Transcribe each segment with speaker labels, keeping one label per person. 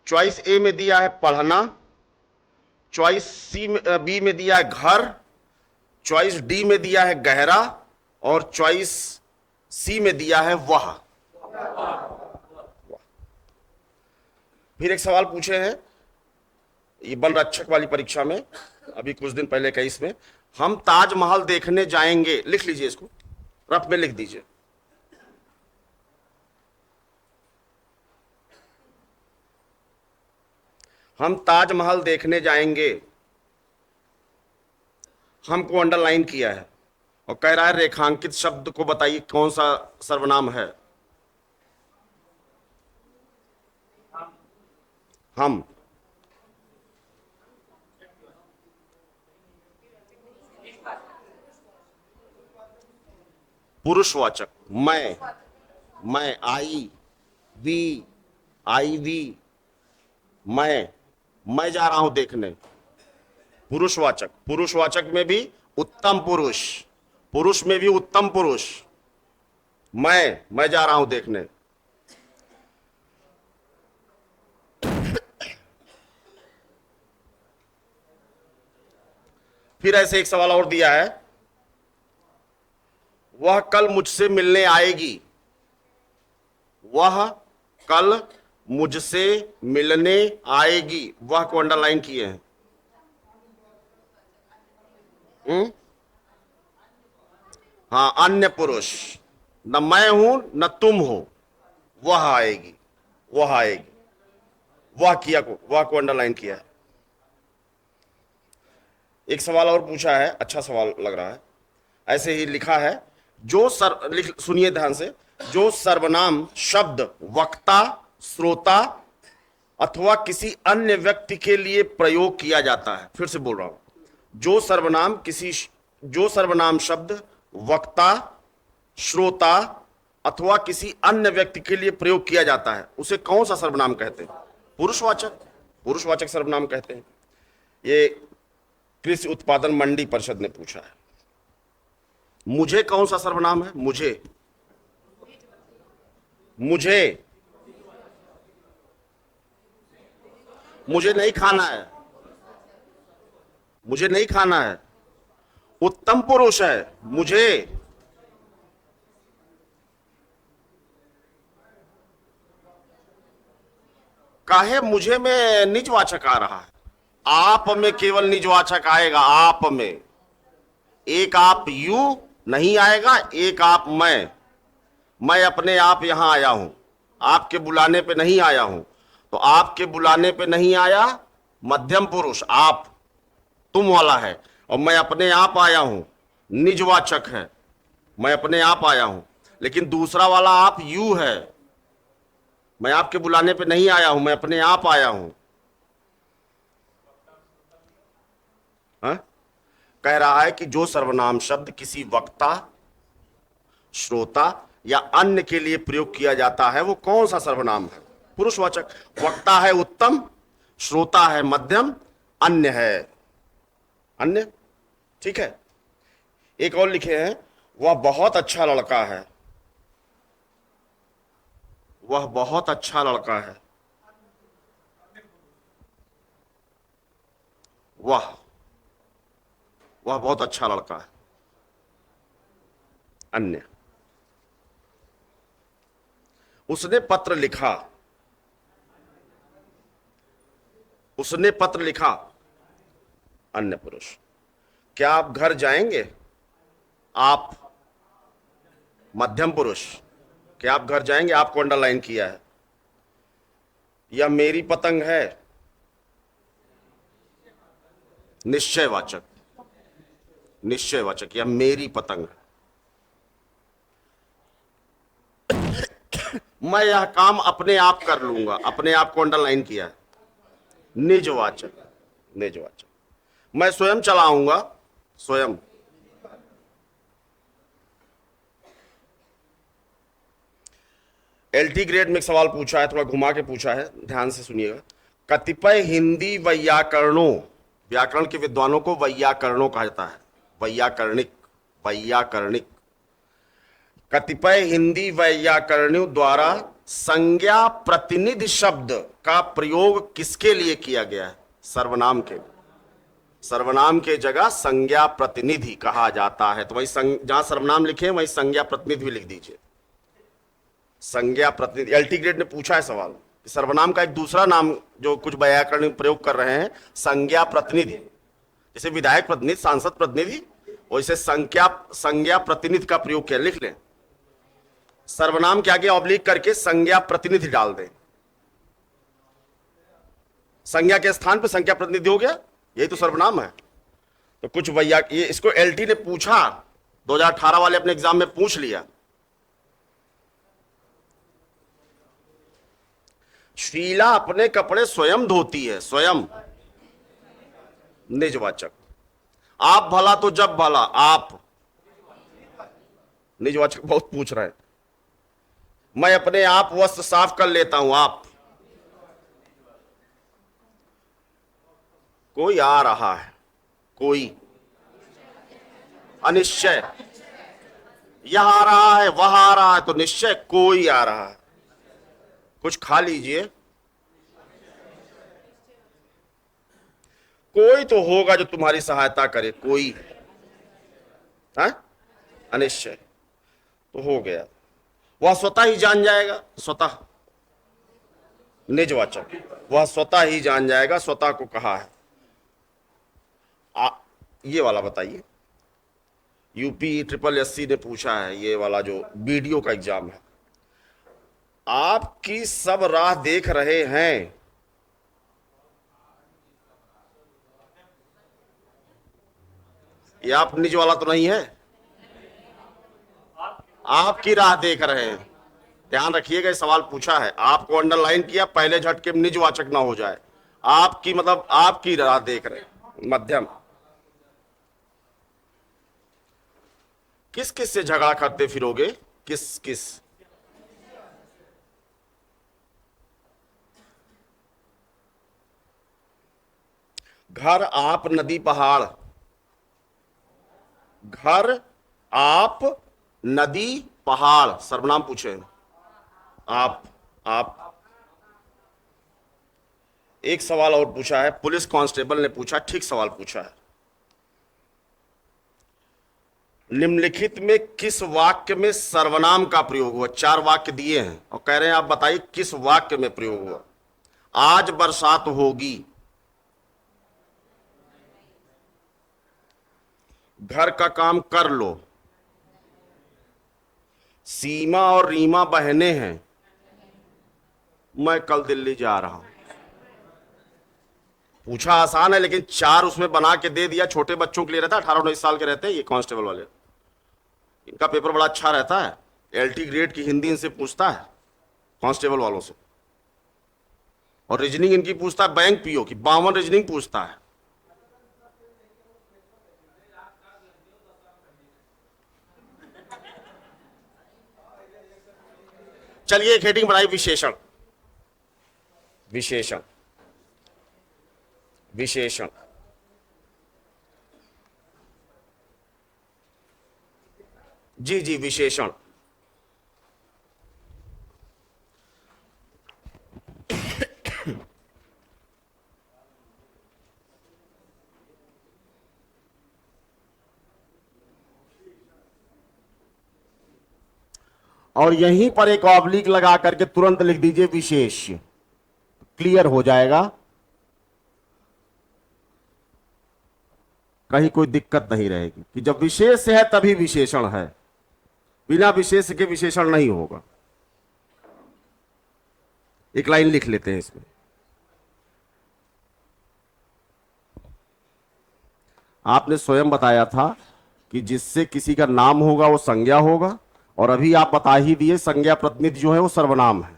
Speaker 1: Choice ए में दिया है पढ़ना, चॉइस बी में दिया है घर, चॉइस डी में दिया है गहरा, और चॉइस सी में दिया है वह। फिर एक सवाल पूछे हैं, ये वन रक्षक वाली परीक्षा में अभी कुछ दिन पहले का, इसमें हम ताजमहल देखने जाएंगे, लिख लीजिए इसको, रफ में लिख दीजिए। हम ताजमहल देखने जाएंगे, हमको अंडरलाइन किया है और कह रहा है रेखांकित शब्द को बताइए कौन सा सर्वनाम है। हम, पुरुषवाचक, मैं आई वी, मैं जा रहा हूं देखने, पुरुषवाचक। पुरुषवाचक में भी उत्तम पुरुष, पुरुष में भी उत्तम पुरुष, मैं जा रहा हूं देखने। फिर ऐसे एक सवाल और दिया है, वह कल मुझसे मिलने आएगी, वह कल मुझसे मिलने आएगी, वह को अंडरलाइन किए हैं। हाँ, अन्य पुरुष, न मैं हूं न तुम हो, वह आएगी, वह आएगी, वह को अंडरलाइन किया है। एक सवाल और पूछा है, अच्छा सवाल लग रहा है, ऐसे ही लिखा है, सुनिए ध्यान से, जो सर्वनाम शब्द वक्ता, श्रोता अथवा किसी अन्य व्यक्ति के लिए प्रयोग किया जाता है, फिर से बोल रहा हूं, जो सर्वनाम शब्द वक्ता, श्रोता अथवा किसी अन्य व्यक्ति के लिए प्रयोग किया जाता है, उसे कौन सा सर्वनाम कहते हैं? पुरुषवाचक सर्वनाम कहते हैं। ये कृषि उत्पादन मंडी परिषद ने पूछा है। मुझे कौन सा सर्वनाम है? मुझे नहीं खाना है, मुझे नहीं खाना है, उत्तम पुरुष है, मुझे। काहे मुझे में निजवाचक आ रहा है, आप में केवल निजवाचक आएगा, आप में। एक आप यू नहीं आएगा, एक आप मैं अपने आप यहां आया हूं, आपके बुलाने पे नहीं आया हूं, तो आपके बुलाने पे नहीं आया, मध्यम पुरुष आप, तुम वाला है, और मैं अपने आप आया हूं, निजवाचक है, मैं अपने आप आया हूं। लेकिन दूसरा वाला आप यू है, मैं आपके बुलाने पे नहीं आया हूं, मैं अपने आप आया हूं। कह रहा है कि जो सर्वनाम शब्द किसी वक्ता, श्रोता या अन्य के लिए प्रयोग किया जाता है, वो कौन सा सर्वनाम है? पुरुषवाचक। वक्ता है उत्तम, श्रोता है मध्यम, अन्य है अन्य। ठीक है। एक और लिखे हैं, वह बहुत अच्छा लड़का है, वह बहुत अच्छा लड़का है, वह बहुत अच्छा लड़का है, अन्य। उसने पत्र लिखा, उसने पत्र लिखा, अन्य पुरुष। क्या आप घर जाएंगे? आप, मध्यम पुरुष। क्या आप घर जाएंगे? आपको अंडरलाइन किया है। यह मेरी पतंग है, निश्चयवाचक, निश्चयवाचक, यह मेरी पतंग है। मैं यह काम अपने आप कर लूंगा, अपने आप को अंडरलाइन किया है, निजवाचक, निजवाचक। मैं स्वयं चलाऊंगा, स्वयं। एलटी ग्रेड में एक सवाल पूछा है, थोड़ा घुमा के पूछा है, ध्यान से सुनिएगा। कतिपय हिंदी वैयाकरणों, व्याकरण के विद्वानों को वैयाकरणों कहा जाता है, वैयाकरणिक, वैयाकरणिक। कतिपय हिंदी वैयाकरणों द्वारा संज्ञा प्रतिनिधि शब्द का प्रयोग किसके लिए किया गया है? सर्वनाम के। सर्वनाम के जगह संज्ञा प्रतिनिधि कहा जाता है। तो वही जहां सर्वनाम लिखे वही संज्ञा प्रतिनिधि भी लिख दीजिए। संज्ञा प्रतिनिधि। एलटी ग्रेड ने पूछा है सवाल, सर्वनाम का एक दूसरा नाम जो कुछ व्याकरण में प्रयोग कर रहे हैं, संज्ञा प्रतिनिधि। जैसे विधायक प्रतिनिधि, सांसद प्रतिनिधि, वैसे संज्ञा प्रतिनिधि का प्रयोग किया। लिख लें, सर्वनाम के आगे ऑब्लिक करके संज्ञा प्रतिनिधि डाल दें। संज्ञा के स्थान पर संज्ञा प्रतिनिधि हो गया, यही तो सर्वनाम है। तो कुछ भैया ये इसको एलटी ने पूछा, 2018 वाले अपने एग्जाम में पूछ लिया। शीला अपने कपड़े स्वयं धोती है, स्वयं निजवाचक। आप भला तो जब भला, आप निजवाचक बहुत पूछ रहे हैं। मैं अपने आप वस्त्र साफ कर लेता हूं, आप। कोई आ रहा है, कोई अनिश्चय। यह आ रहा है, वह आ रहा है, तो निश्चय कोई आ रहा है। कुछ खा लीजिए। कोई तो होगा जो तुम्हारी सहायता करे, कोई। है अनिश्चय तो हो गया, वह स्वतः ही जान जाएगा। स्वतः निजवाचक, वह स्वतः ही जान जाएगा, स्वतः को कहा है। ये वाला बताइए, यूपी SSSC ने पूछा है, ये वाला जो बीडीओ का एग्जाम है। आपकी सब राह देख रहे हैं, ये आप निज वाला तो नहीं है, आपकी राह देख रहे हैं। ध्यान रखिएगा, सवाल पूछा है, आपको अंडरलाइन किया, पहले झटके में निजवाचक ना हो जाए। आपकी मतलब आपकी राह देख रहे हैं, मध्यम। किस किस से झगड़ा करते फिरोगे? किस किस? घर, आप, नदी, पहाड़। घर, आप, नदी, पहाड़, सर्वनाम पूछे। आप। एक सवाल और पूछा है, पुलिस कांस्टेबल ने पूछा, ठीक सवाल पूछा है। निम्नलिखित में किस वाक्य में सर्वनाम का प्रयोग हुआ? 4 वाक्य दिए हैं और कह रहे हैं आप बताइए किस वाक्य में प्रयोग हुआ। आज बरसात होगी, घर का काम कर लो, सीमा और रीमा बहनें हैं, मैं कल दिल्ली जा रहा हूं। पूछा आसान है, लेकिन 4 उसमें बना के दे दिया। छोटे बच्चों के लिए रहता है, 18-19 साल के रहते हैं ये कांस्टेबल वाले, इनका पेपर बड़ा अच्छा रहता है। एलटी ग्रेड की हिंदी इनसे पूछता है, कांस्टेबल वालों से। और रीजनिंग इनकी पूछता है बैंक पीओ की, 52 रीजनिंग पूछता है। चलिए एक हेडिंग बनाई, विशेषण। विशेषण, विशेषण। जी जी, विशेषण। और यहीं पर एक ऑब्लिक लगा करके तुरंत लिख दीजिए विशेष, क्लियर हो जाएगा, कहीं कोई दिक्कत नहीं रहेगी कि जब विशेष है तभी विशेषण है, बिना विशेष के विशेषण नहीं होगा। एक लाइन लिख लेते हैं इसमें। आपने स्वयं बताया था कि जिससे किसी का नाम होगा वो संज्ञा होगा, और अभी आप बता ही दिए संज्ञा प्रतिनिधि जो है वो सर्वनाम है।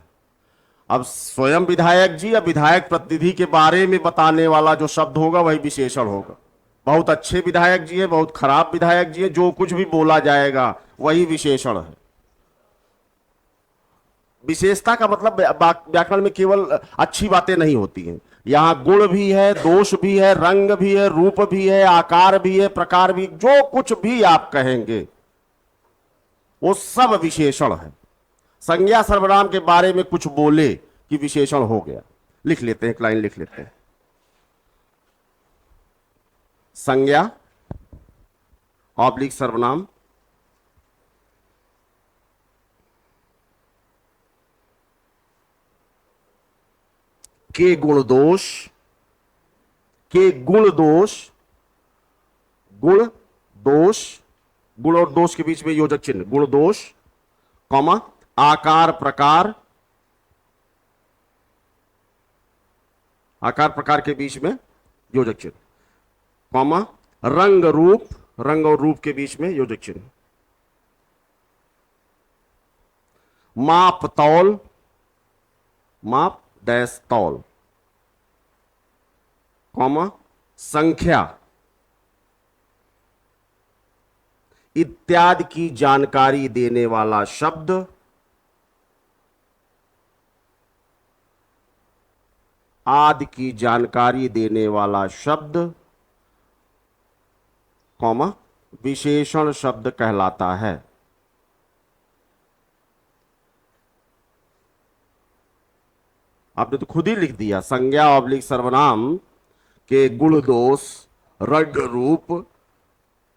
Speaker 1: अब स्वयं विधायक जी या विधायक प्रतिनिधि के बारे में बताने वाला जो शब्द होगा वही विशेषण होगा। बहुत अच्छे विधायक जी है, बहुत खराब विधायक जी है, जो कुछ भी बोला जाएगा वही विशेषण है। विशेषता का मतलब व्याकरण में केवल अच्छी बातें नहीं होती हैं, यहां गुण भी है, दोष भी है, रंग भी है, रूप भी है, आकार भी है, प्रकार भी, जो कुछ भी आप कहेंगे वो सब विशेषण है। संज्ञा सर्वनाम के बारे में कुछ बोले कि विशेषण हो गया। लिख लेते हैं, एक लाइन लिख लेते हैं। संज्ञा ऑब्लिक सर्वनाम के गुण दोष, के गुण दोष, गुण दोष, गुण और दोष के बीच में योजक चिन्ह, गुण दोष, कॉमा, आकार प्रकार, आकार प्रकार के बीच में योजक चिन्ह, कॉमा, रंग रूप, रंग और रूप के बीच में योजक चिन्ह, माप तौल, माप डैश तौल, कॉमा, संख्या इत्यादि की जानकारी देने वाला शब्द आदि की जानकारी देने वाला शब्द, कॉमा, विशेषण शब्द कहलाता है। आपने तो खुद ही लिख दिया, संज्ञा ऑब्लिक सर्वनाम के गुण दोष, रंग रूप,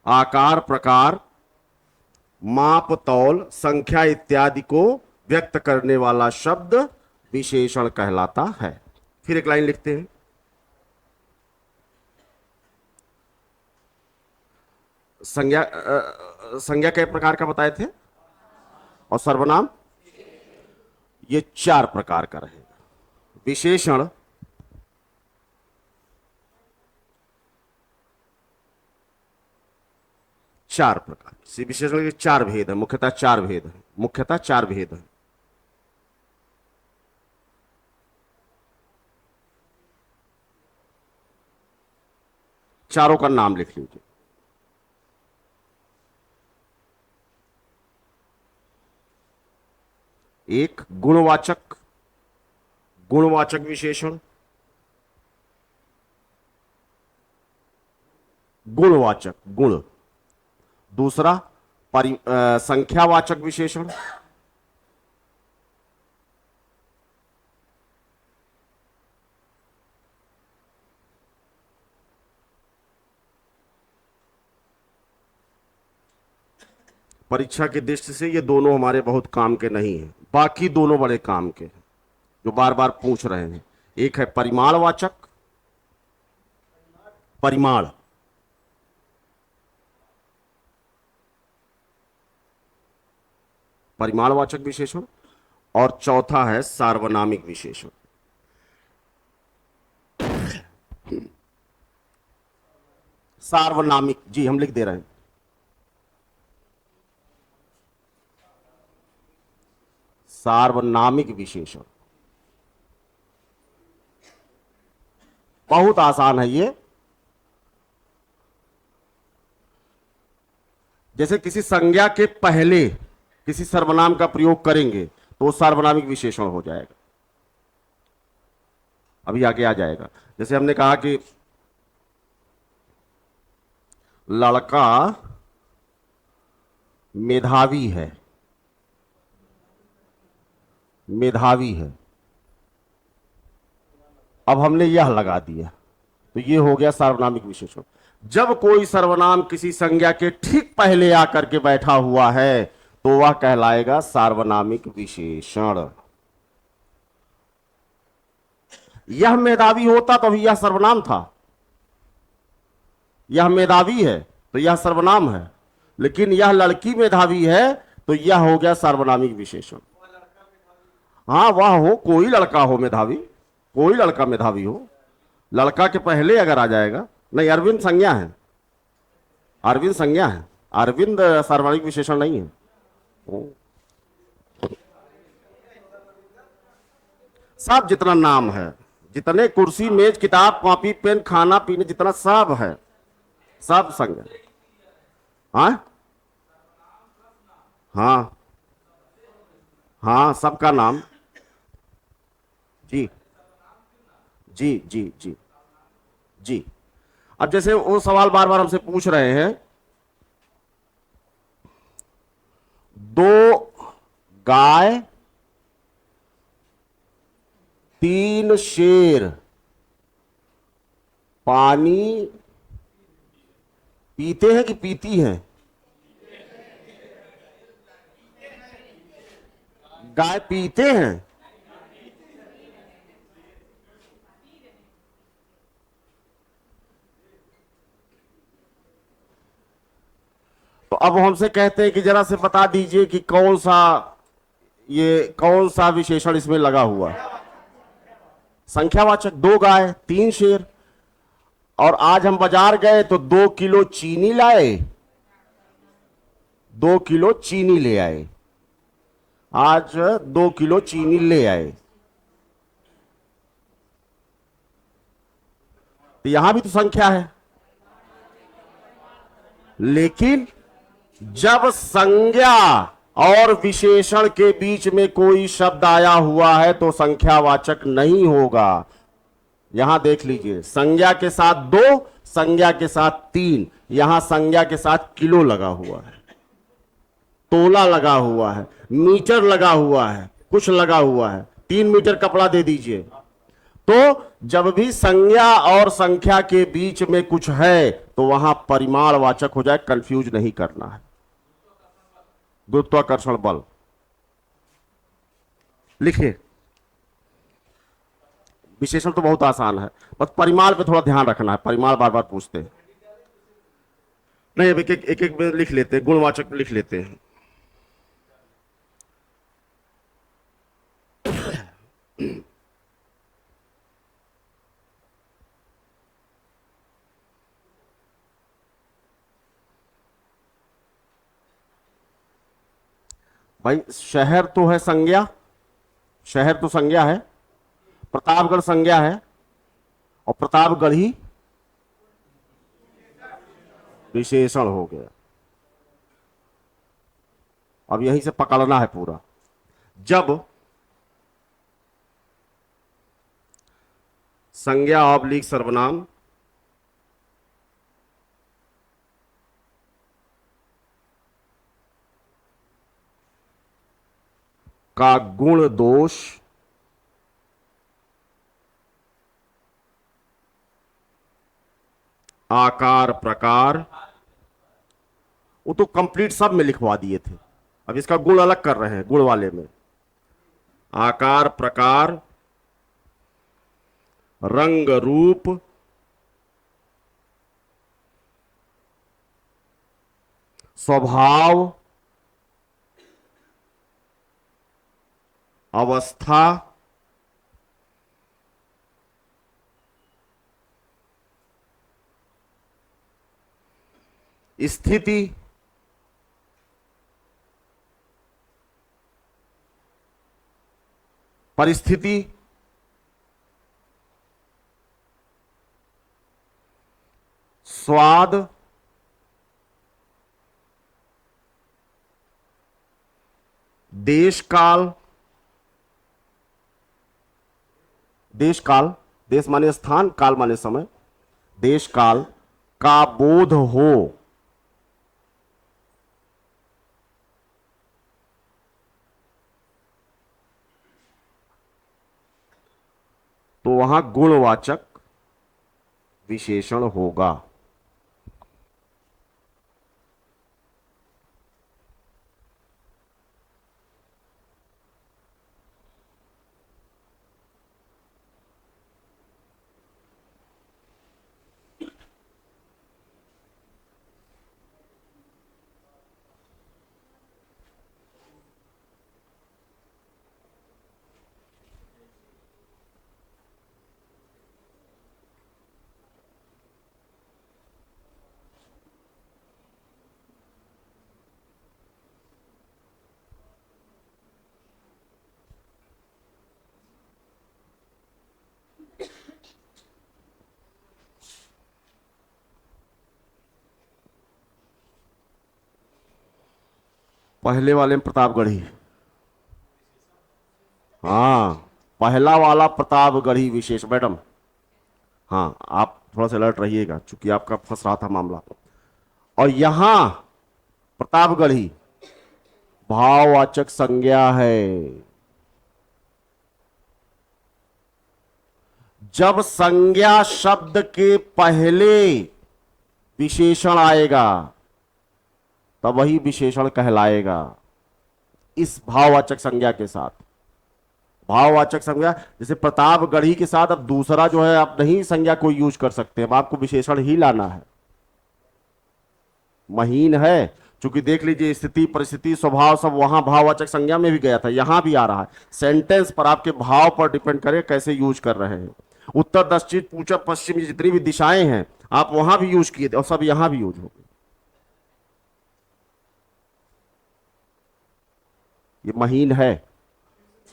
Speaker 1: आकार प्रकार, माप तौल, संख्या इत्यादि को व्यक्त करने वाला शब्द विशेषण कहलाता है। फिर एक लाइन लिखते हैं। संज्ञा संज्ञा कई प्रकार का बताए थे और सर्वनाम ये 4 प्रकार का रहेगा। विशेषण चार प्रकार, इसी विशेषण के 4 भेद है, मुख्यतः 4 भेद है, मुख्यतः 4 भेद है। चारों का नाम लिख लीजिए। एक गुणवाचक, गुणवाचक विशेषण, गुणवाचक गुण। दूसरा संख्यावाचक विशेषण, परीक्षा की दृष्टि से ये दोनों हमारे बहुत काम के नहीं हैं, बाकी दोनों बड़े काम के हैं जो बार बार पूछ रहे हैं। एक है परिमाणवाचक, परिमाण, परिमाणवाचक विशेषण, और चौथा है सार्वनामिक विशेषण। सार्वनामिक, जी हम लिख दे रहे हैं। सार्वनामिक विशेषण बहुत आसान है ये। जैसे किसी संज्ञा के पहले किसी सर्वनाम का प्रयोग करेंगे तो सार्वनामिक विशेषण हो जाएगा। अभी आगे आ जाएगा। जैसे हमने कहा कि लड़का मेधावी है, मेधावी है, अब हमने यह लगा दिया तो ये हो गया सार्वनामिक विशेषण। जब कोई सर्वनाम किसी संज्ञा के ठीक पहले आकर के बैठा हुआ है तो वह कहलाएगा सार्वनामिक विशेषण। यह मेधावी होता तो यह सर्वनाम था, यह मेधावी है तो यह सर्वनाम है, लेकिन यह लड़की मेधावी है तो यह हो गया सार्वनामिक विशेषण। हाँ, वह हो, कोई लड़का हो मेधावी, कोई लड़का मेधावी हो, लड़का के पहले अगर आ जाएगा। नहीं, अरविंद संज्ञा है, अरविंद संज्ञा है, अरविंद सार्वनामिक विशेषण नहीं है। सब जितना नाम है, जितने कुर्सी मेज किताब कॉपी पेन खाना पीने जितना सब है, सब संज्ञा। हाँ हाँ हाँ, सबका नाम। जी जी जी जी जी। अब जैसे वो सवाल बार बार हमसे पूछ रहे हैं, 2 गाय 3 शेर पानी पीते हैं कि पीती हैं? गाय पीते हैं। तो अब हमसे कहते हैं कि जरा से बता दीजिए कि कौन सा विशेषण इसमें लगा हुआ है। संख्यावाचक। 2 गाय 3 शेर। और आज हम बाजार गए तो 2 किलो चीनी लाए, 2 किलो चीनी ले आए। आज 2 किलो चीनी ले आए। तो यहां भी तो संख्या है, लेकिन जब संज्ञा और विशेषण के बीच में कोई शब्द आया हुआ है तो संख्यावाचक नहीं होगा। यहां देख लीजिए, संज्ञा के साथ 2, संज्ञा के साथ 3, यहां संज्ञा के साथ किलो लगा हुआ है, तोला लगा हुआ है, मीटर लगा हुआ है, कुछ लगा हुआ है। 3 मीटर कपड़ा दे दीजिए। तो जब भी संज्ञा और संख्या के बीच में कुछ है तो वहां परिमाणवाचक हो जाए, कंफ्यूज नहीं करना है। गुरुत्वाकर्षण बल लिखिए। विशेषण तो बहुत आसान है, बस परिमाण पे थोड़ा ध्यान रखना है, परिमाण बार बार पूछते हैं। नहीं, अब एक एक में लिख लेते हैं, गुणवाचक लिख लेते हैं। भाई शहर तो है संज्ञा, शहर तो संज्ञा है, प्रतापगढ़ संज्ञा है, और प्रतापगढ़ ही विशेषण हो गया। अब यहीं से पकड़ना है पूरा। जब संज्ञा ऑब्लिक सर्वनाम का गुण दोष आकार प्रकार, वो तो कंप्लीट सब में लिखवा दिए थे, अब इसका गुण अलग कर रहे हैं। गुण वाले में आकार प्रकार रंग रूप स्वभाव अवस्था स्थिति परिस्थिति स्वाद देश काल, देश काल, देश माने स्थान, काल माने समय, देश काल का बोध हो, तो वहां गुणवाचक विशेषण होगा। पहले वाले में प्रतापगढ़ी, हाँ पहला वाला प्रतापगढ़ी विशेष। मैडम हाँ, आप थोड़ा सा अलर्ट रहिएगा, चूंकि आपका फंस रहा था मामला। और यहां प्रतापगढ़ी भाववाचक संज्ञा है। जब संज्ञा शब्द के पहले विशेषण आएगा तब वही विशेषण कहलाएगा, इस भाववाचक संज्ञा के साथ। भाववाचक संज्ञा जैसे प्रतापगढ़ी के साथ अब दूसरा जो है आप नहीं संज्ञा को यूज कर सकते, अब आपको विशेषण ही लाना है। महीन है, चूंकि देख लीजिए स्थिति परिस्थिति स्वभाव सब वहां भाववाचक संज्ञा में भी गया था, यहां भी आ रहा है। सेंटेंस पर आपके भाव पर डिपेंड करे कैसे यूज कर रहे हैं। उत्तर दक्षिण पूर्व पश्चिम जितनी भी दिशाएं हैं आप वहां भी यूज किए थे और सब यहां भी यूज हो गए। ये महीन है,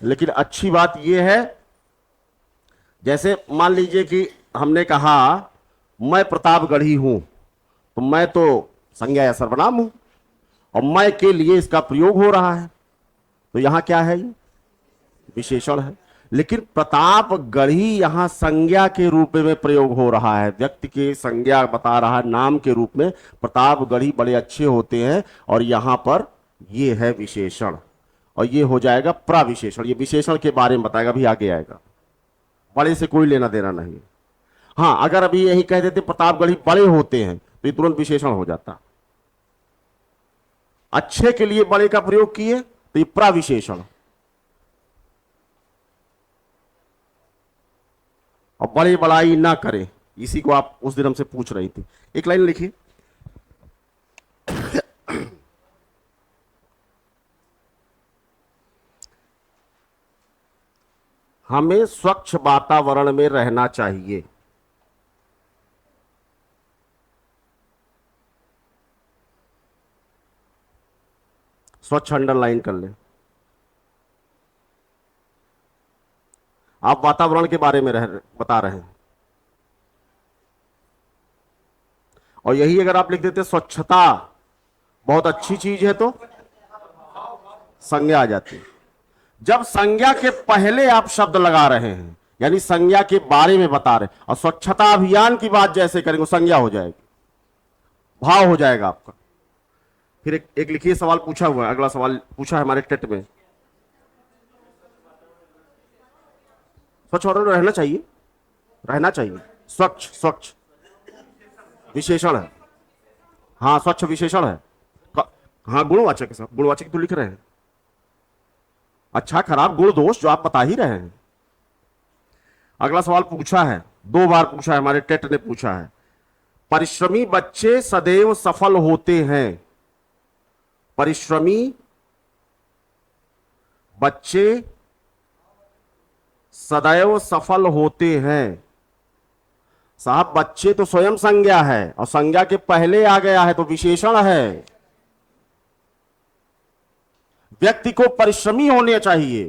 Speaker 1: लेकिन अच्छी बात यह है, जैसे मान लीजिए कि हमने कहा मैं प्रतापगढ़ी हूं, तो मैं तो संज्ञा या सर्वनाम हूं और मैं के लिए इसका प्रयोग हो रहा है, तो यहां क्या है, ये विशेषण है। लेकिन प्रतापगढ़ी यहां संज्ञा के रूप में प्रयोग हो रहा है, व्यक्ति के संज्ञा बता रहा है नाम के रूप में। प्रतापगढ़ी बड़े अच्छे होते हैं और यहां पर ये है विशेषण और ये हो जाएगा प्रविशेषण। ये विशेषण के बारे में बताएगा, अभी आगे आएगा। बड़े से कोई लेना देना नहीं। हां, अगर अभी यही कह देते प्रतापगढ़ी बड़े होते हैं तो ये तुरंत विशेषण हो जाता। अच्छे के लिए बड़े का प्रयोग किए तो ये प्रविशेषण। और बड़े बड़ाई ना करें, इसी को आप उस दिन हमसे पूछ रही थी। एक लाइन लिखिए, हमें स्वच्छ वातावरण में रहना चाहिए। स्वच्छ अंडरलाइन कर ले। आप वातावरण के बारे में बता रहे हैं और यही अगर आप लिख देते स्वच्छता बहुत अच्छी चीज है तो संज्ञा आ जाती। जब संज्ञा के पहले आप शब्द लगा रहे हैं यानी संज्ञा के बारे में बता रहे हैं और स्वच्छता अभियान की बात जैसे करेंगे संज्ञा हो जाएगी, भाव हो जाएगा आपका। फिर एक लिखिए सवाल पूछा हुआ है, अगला सवाल पूछा है हमारे टेट में। स्वच्छ वातावरण रहना चाहिए, रहना चाहिए। स्वच्छ, स्वच्छ विशेषण है। हाँ, स्वच्छ विशेषण है। हाँ, गुणवाचक है साहब, गुणवाचक तो लिख रहे हैं। अच्छा खराब गुण दोष जो आप बता ही रहे हैं। अगला सवाल पूछा है, 2 बार पूछा है, हमारे टेट ने पूछा है। परिश्रमी बच्चे सदैव सफल होते हैं। परिश्रमी बच्चे सदैव सफल होते हैं। साहब बच्चे तो स्वयं संज्ञा है और संज्ञा के पहले आ गया है तो विशेषण है। व्यक्ति को परिश्रमी होने चाहिए,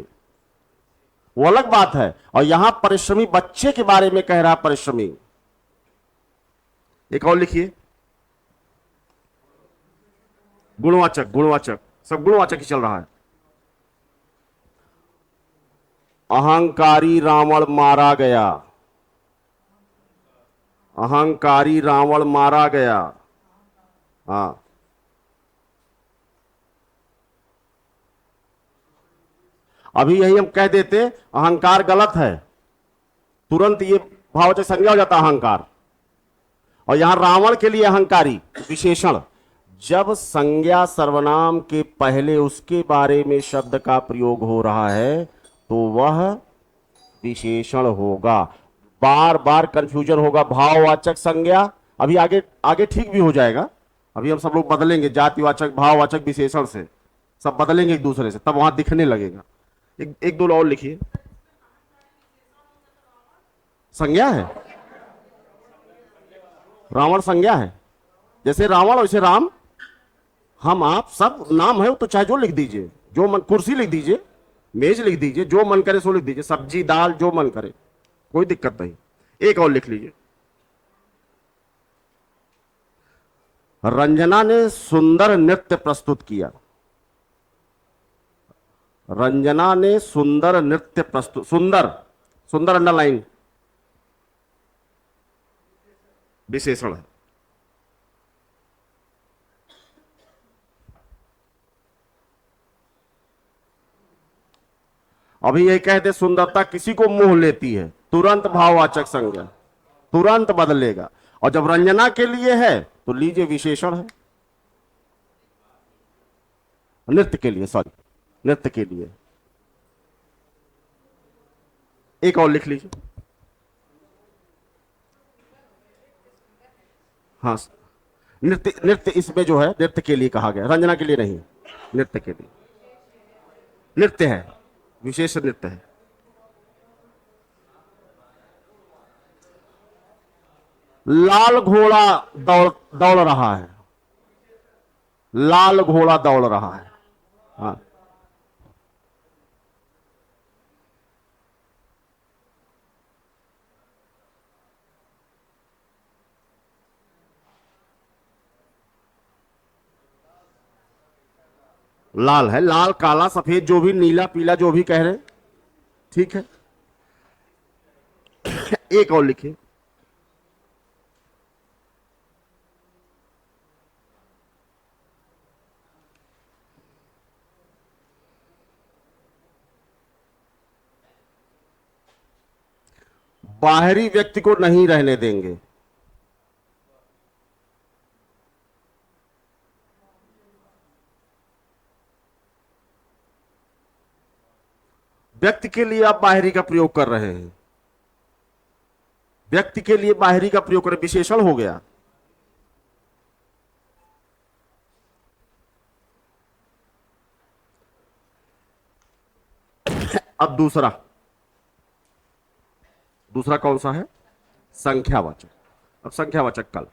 Speaker 1: वो अलग बात है। और यहां परिश्रमी बच्चे के बारे में कह रहा है परिश्रमी। एक और लिखिए, गुणवाचक, गुणवाचक सब गुणवाचक ही चल रहा है। अहंकारी रावण मारा गया। अहंकारी रावण मारा गया। हां, अभी यही हम कह देते अहंकार गलत है, तुरंत ये भाववाचक संज्ञा हो जाता अहंकार। और यहां रावण के लिए अहंकारी विशेषण। जब संज्ञा सर्वनाम के पहले उसके बारे में शब्द का प्रयोग हो रहा है तो वह विशेषण होगा। बार बार कंफ्यूजन होगा। भाववाचक संज्ञा अभी आगे आगे ठीक भी हो जाएगा। अभी हम सब लोग बदलेंगे, जातिवाचक भाववाचक विशेषण से सब बदलेंगे एक दूसरे से, तब वहां दिखने लगेगा। एक दो और लिखिए। संज्ञा है, रावण संज्ञा है। जैसे रावण वैसे राम, हम आप सब नाम है तो चाहे जो लिख दीजिए, जो मन, कुर्सी लिख दीजिए, मेज लिख दीजिए, जो मन करे सो लिख दीजिए, सब्जी दाल जो मन करे, कोई दिक्कत नहीं। एक और लिख लीजिए, रंजना ने सुंदर नृत्य प्रस्तुत किया। रंजना ने सुंदर नृत्य प्रस्तुत, सुंदर, सुंदर अंडरलाइन विशेषण है। अभी यही कहते सुंदरता किसी को मोह लेती है, तुरंत भाववाचक संज्ञा, तुरंत बदलेगा। और जब रंजना के लिए है तो लीजिए विशेषण है, नृत्य के लिए, सॉरी नृत्य के लिए। एक और लिख लीजिए। हाँ, नृत्य, नृत्य इसमें जो है नृत्य के लिए कहा गया, रंजना के लिए नहीं, नृत्य के लिए। नृत्य है, विशेष नृत्य है। लाल घोड़ा दौड़ दौड़ रहा है, लाल घोड़ा दौड़ रहा है। हाँ, लाल है, लाल काला सफेद जो भी, नीला पीला जो भी कह रहे, ठीक है। एक और लिखिए। बाहरी व्यक्ति को नहीं रहने देंगे। व्यक्ति के लिए आप बाहरी का प्रयोग कर रहे हैं, व्यक्ति के लिए बाहरी का प्रयोग करें, विशेषण हो गया। अब दूसरा, दूसरा कौन सा है? संख्यावाचक। अब संख्यावाचक कल